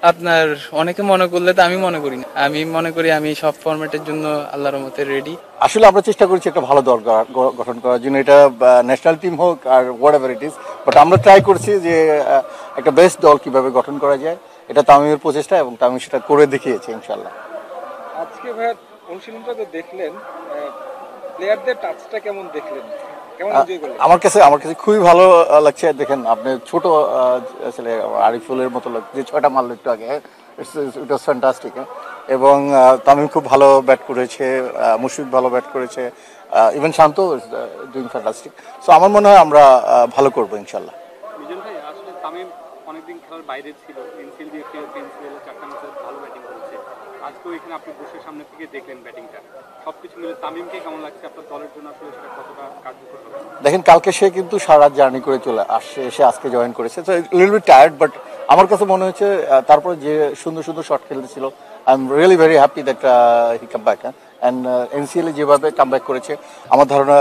আপনার অনেকে মনে করলে তো আমি মনে করি না, আমি মনে করি আমি সব ফরম্যাটের জন্য আল্লাহর রহমতে রেডি। আসলে আমরা চেষ্টা করছি একটা ভালো দল গঠন করার জন্য, এটা ন্যাশনাল টিম হোক আর whatever it is, but আমরা ট্রাই করছি যে একটা বেস্ট দল কিভাবে গঠন করা যায়। এটা তামিমের প্রচেষ্টা এবং তামিম সেটা করে দেখিয়েছে ইনশাল্লাহ। আজকে ভাইয়া অনুশীলনটা তো দেখলেন, প্লেয়ারদের টাচটা কেমন দেখলেন, কেমন এনজয় করলেন? আমার কাছে খুবই ভালো লাগছে। দেখেন আপনি ছোট ছেলে আরিফুলের মতো লোক যে ছয়টা মারলো একটু আগে, ইট ওয়াজ ফ্যান্টাস্টিক। এবং তামিম খুব ভালো ব্যাট করেছে, মুশফিক ভালো ব্যাট করেছে, ইভেন শান্ত ডুইং ফ্যান্টাস্টিক। সো আমার মনে হয় আমরা ভালো করবো ইনশাল্লাহ। মিজান ভাই, আসলে তামিম অনেকদিন খেলার বাইরে ছিল, এনসিএল দিয়ে খেলেছে, এনসিএল চারটা ম্যাচে ভালো ব্যাটিং করেছে। আজকেও এখানে আপনি বসে সামনে থেকে দেখলেন ব্যাটিংটা, সবকিছু মিলে তামিমকে কেমন লাগছে? আপনার দলের জন্য আসলে সেটা কতটা কার্যকর হবে? দেখেন কালকে সে কিন্তু সারা রাত জার্নি করে চলে আসছে, এসে আজকে জয়েন করেছে, তো লিটল বিট টায়ার্ড, বাট আমার কাছে মনে হচ্ছে তারপরে যে সুন্দর সুন্দর শট খেলতেছিল, I am really very happy that he come back. And NCL যেভাবে কাম ব্যাক করেছে, আমার ধারণা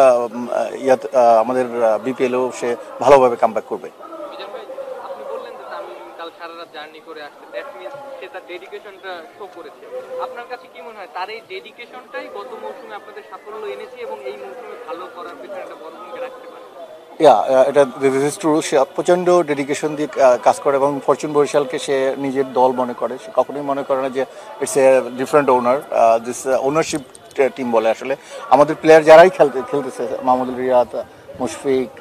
আমাদের বিপিএলও সে ভালোভাবে কাম ব্যাক করবে। মিজান ভাই, আপনি বললেন যে তামিম কাল সারা রাত জার্নি করে আসছে, দ্যাট মিনস সে তার ডেডিকেশনটা শো করেছে। আপনার কাছে কি মনে হয় তার এই ডেডিকেশনটাই গত মৌসুমে আপনাদের সাফল্য এনেছে এবং এই মৌসুমে ভালো করার পেছনে একটা বড় ভূমিকা রাখতে পারে? এটা দিস ইজ ট্রু। সে প্রচণ্ড ডেডিকেশন দিয়ে কাজ করে এবং ফরচুন বরিশালকে সে নিজের দল মনে করে। সে কখনোই মনে করে না যে it's a different owner, this ownership team বলে। আসলে আমাদের প্লেয়ার যারাই খেলতেছে, মাহমুদুল রিয়াদ, মুশফিক,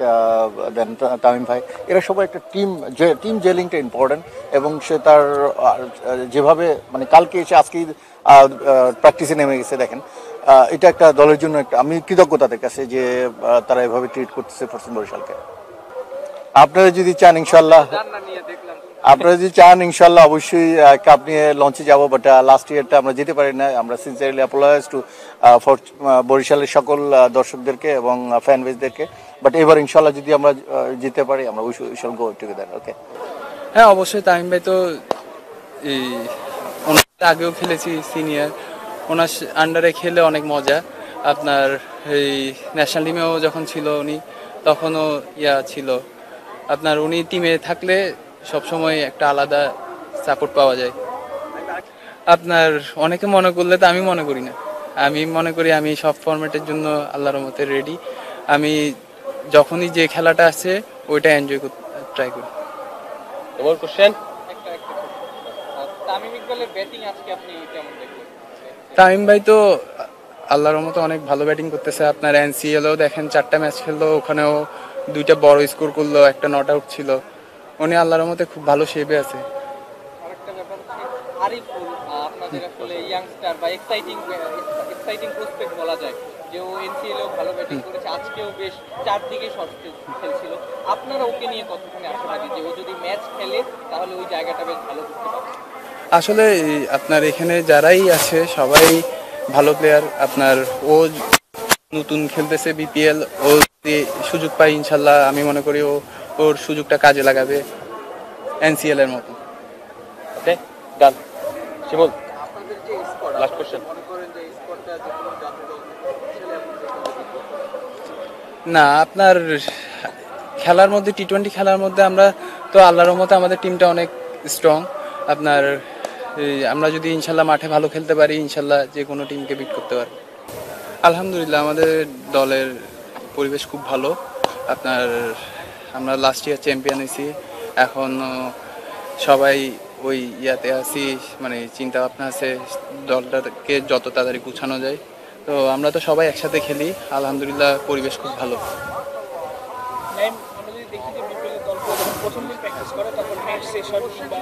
দেন তামিম ভাই, এরা সবাই একটা টিম জেলিংটা ইম্পর্টেন্ট। এবং সে তার যেভাবে মানে কালকে এসে আজকেই প্র্যাকটিসে নেমে গেছে, দেখেন এটা একটা দলের জন্য একটা আমি কৃতজ্ঞ তাদের কাছে যে তারা এভাবে ট্রিট করতেছে ফরচুন বরিশালকে। আপনারা যদি চান ইনশাল্লাহ অবশ্যই কাপ নিয়ে লঞ্চে যাবো, বাট লাস্ট ইয়ারটা আমরা যেতে পারি না। আমরা সিনসিয়ারলি অ্যাপোলজাইজ টু বরিশালের সকল দর্শকদেরকে এবং ফ্যান বেসদেরকে, বাট এবার ইনশাল্লাহ যদি আমরা জিততে পারি, আমরা উই শ্যাল গো টুগেদার। ওকে। হ্যাঁ অবশ্যই, তামিম ভাই তো এই ওনার সাথে আগেও খেলেছি সিনিয়র, ওনার আন্ডারে খেলে অনেক মজা। আপনার এই ন্যাশনাল টিমেও যখন ছিল উনি, তখনও ছিল আপনার, উনি টিমে থাকলে সবসময় একটা আলাদা সাপোর্ট পাওয়া যায়। আপনার অনেকে মনে করলে তো আমি মনে করি না, আমি মনে করি আমি সব ফরম্যাটের জন্য আল্লাহর রহমতে রেডি। আমি যখনই যে খেলাটা আছে ওইটা এনজয় করতে ট্রাই করি। তোমার কোশ্চেন? তামিম ইকবালের ব্যাটিং আজকে আপনি কেমন দেখলেন? তামিম ভাই তো আল্লাহর রহমতে অনেক ভালো ব্যাটিং করতেছে। আপনার এনসিএলও দেখেন 4টা ম্যাচ খেললো, ওখানেও 2টা বড় স্কোর করলো, একটা নট আউট ছিল। উনি আল্লাহর রহমতে খুব ভালো শেপে আছে। আরেকটা ব্যাপার হচ্ছে আরিফুল, আপনাদের আসলে ইয়াংস্টার বা এক্সাইটিং প্রসপেক্ট বলা যায়, যে ও এনসিএলেও ভালো ব্যাটিং করেছে, আজকেও বেশ চারদিকে শট খেলছিল। আপনারা ওকে নিয়ে কতখানি আশাবাদী যে ও যদি ম্যাচ খেলে তাহলে ওই জায়গাটা বেশ ভালো করতে পারে? আসলে আপনার এখানে যারাই আছে সবাই ভালো প্লেয়ার। আপনার ও নতুন খেলতেছে বিপিএল, ও যদি সুযোগ পায় ইনশাল্লাহ আমি মনে করি ওর সুযোগটা কাজে লাগাবে এনসিএল এর মতো। ওকে, ডান। শিমুল, আপনাদের যে স্কোয়াড, লাস্ট কোশ্চেন। মনে করেন যে স্কোয়াডটা যে কোনো জাতীয় দল না, আপনার খেলার মধ্যে টি-20 খেলার মধ্যে আমরা তো আল্লাহর রহমতে আমাদের টিমটা অনেক স্ট্রং। আপনার আমরা যদি ইনশাল্লাহ মাঠে ভালো খেলতে পারি, ইনশাল্লাহ যে কোনো টিমকে বিট করতে পারি। আলহামদুলিল্লাহ আমাদের দলের পরিবেশ খুব ভালো। আপনার আমরা লাস্ট ইয়ার চ্যাম্পিয়ন হয়েছি, এখন সবাই ওই আছি, মানে চিন্তা ভাবনা আছে দলটাকে যত তাড়াতাড়ি গুছানো যায়। তো আমরা তো সবাই একসাথে খেলি, আলহামদুলিল্লাহ পরিবেশ খুব ভালো। আমরা যদি দেখি যে বিপিএল দল প্রথম দিন প্র্যাকটিস করে, তখন ম্যাচ সেশন কিংবা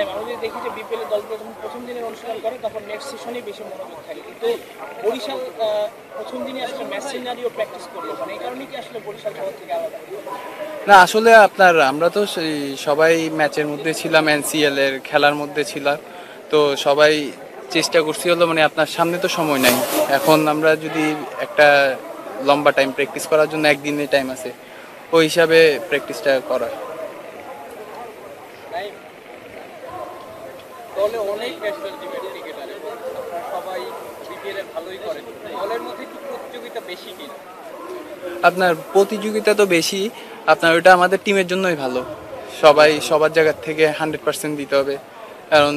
আমরা যদি দেখি যে বিপিএল দল প্রথম দিনের অনুশীলন করে, তখন নেক্সট সেশনেই বেশি মনোযোগ থাকে। কিন্তু বরিশাল প্রথম দিনে আসলে ম্যাচ সিনারিও প্র্যাকটিস করলো, মানে এই কারণে কি আসলে বরিশাল শহর থেকে আলাদা? না আসলে আপনার আমরা তো সবাই ম্যাচের মধ্যে ছিলাম, এনসিএল এর খেলার মধ্যে ছিলাম, তো সবাই চেষ্টা করছি হলো মানে আপনার সামনে তো সময় নাই। এখন আমরা যদি একটা লম্বা টাইম প্র্যাকটিস করার জন্য একদিনের টাইম আছে, ওই হিসাবে প্র্যাকটিসটা করা। দলে অনেক ন্যাশনাল টিমের ক্রিকেটার, আপনারা সবাই বিপিএল এ ভালোই করেন, দলের মধ্যে কি প্রতিযোগিতা বেশি কিনা? আপনার প্রতিযোগিতা তো বেশি, আপনার ওইটা আমাদের টিমের জন্যই ভালো। সবার জায়গা থেকে 100% দিতে হবে, কারণ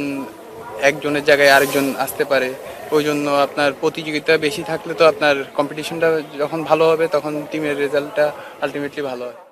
একজনের জায়গায় আরেকজন আসতে পারে। ওই জন্য আপনার প্রতিযোগিতা বেশি থাকলে তো আপনার কম্পিটিশনটা যখন ভালো হবে তখন টিমের রেজাল্টটা আলটিমেটলি ভালো হয়।